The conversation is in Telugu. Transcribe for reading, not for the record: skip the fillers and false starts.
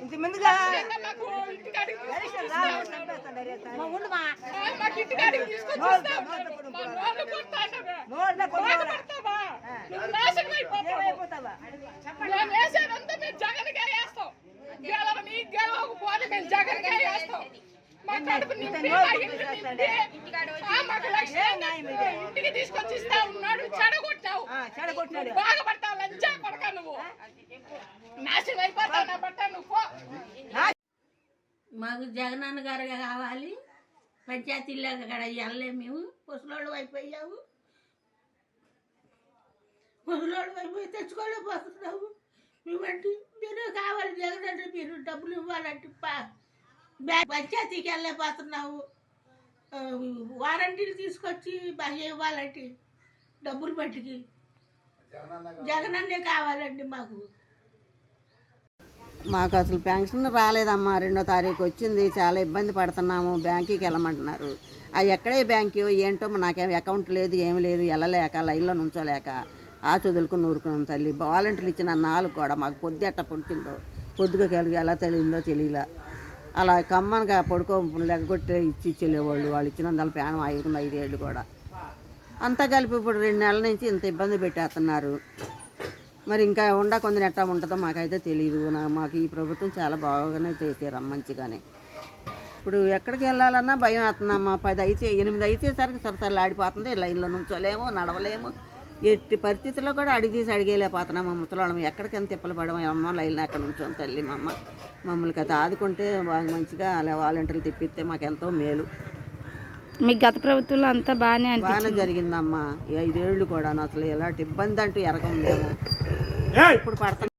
ఇంత ముందుగా ఇంటికి తీసుకొచ్చి ఇస్తా ఉన్నాడు, చెడగొట్టావు, బాగుపడతావు, లంచా కొడక నువ్వు, నాశనం అయిపోతావు నా బట్ట నువ్వు. మాకు జగనన్న గారు కావాలి, పంచాయతీలో అక్కడ వెళ్ళలేము, మేము ముసలోళ్ళు అయిపోయాము, ముసలోళ్ళు అయిపోయి తెచ్చుకోలేకపోతున్నాము. మేమంటే మీరు కావాలి జగనన్న, మీరు డబ్బులు ఇవ్వాలంటే పంచాయతీకి వెళ్ళలేకపోతున్నాము. వారంటీలు తీసుకొచ్చి బాగా ఇవ్వాలంటే డబ్బులు పట్టుకి జగనన్నే కావాలండి మాకు. మాకు అసలు పెన్షన్ రాలేదమ్మా, 2వ తారీఖు వచ్చింది, చాలా ఇబ్బంది పడుతున్నాము. బ్యాంకుకి వెళ్ళమంటున్నారు, అది ఎక్కడే బ్యాంకు ఏంటో నాకేం అకౌంట్ లేదు, ఏమి లేదు, వెళ్ళలేక లైన్లో నుంచోలేక చదువులకు నూరుకున్నాం తల్లి. వాలంటీర్లు ఇచ్చిన 4 కూడా మాకు పొద్దు ఎట్ట పొడిచిందో, పొద్దుగా కలిగి ఎలా తెలియదో తెలియలా, అలా కమ్మనగా పడుకో లెగ్గొట్టి ఇచ్చేవాళ్ళు. వాళ్ళు ఇచ్చినందువల్ల ప్రాణం ఆగుతుంది 5 ఏళ్ళు కూడా. అంతా కలిపి ఇప్పుడు 2 నెలల నుంచి ఇంత ఇబ్బంది పెట్టేస్తున్నారు. మరి ఇంకా కొందరు ఎట్టా ఉంటుందో మాకైతే తెలియదు. మాకు ఈ ప్రభుత్వం చాలా బాగానే చేశారు, మంచిగానే. ఇప్పుడు ఎక్కడికి వెళ్ళాలన్నా భయం అవుతుందమ్మా. 10 అయితే 8 అయితేసరికి సరసలు ఆడిపోతుంది, లైన్లో నుంచోలేము, నడవలేము, ఎట్టి పరిస్థితుల్లో కూడా అడిగేలేకపోతున్నాము. ముసలాళ్ళం ఎక్కడికి ఎంత తిప్పలు పడము, అమ్మ లైన్లో ఎక్కడ నుంచోం తల్లి. మమ్మల్ని కదా ఆదుకుంటే బాగా మంచిగా అలా వాలంటీర్లు తెప్పిస్తే మాకెంతో మేలు. మీ గత ప్రభుత్వంలో అంతా బాగానే జరిగిందమ్మా. 5 ఏళ్ళు కూడా అసలు ఎలాంటి ఇబ్బంది అంటూ ఎరగం మేము ఇప్పుడు పడుతున్నాం.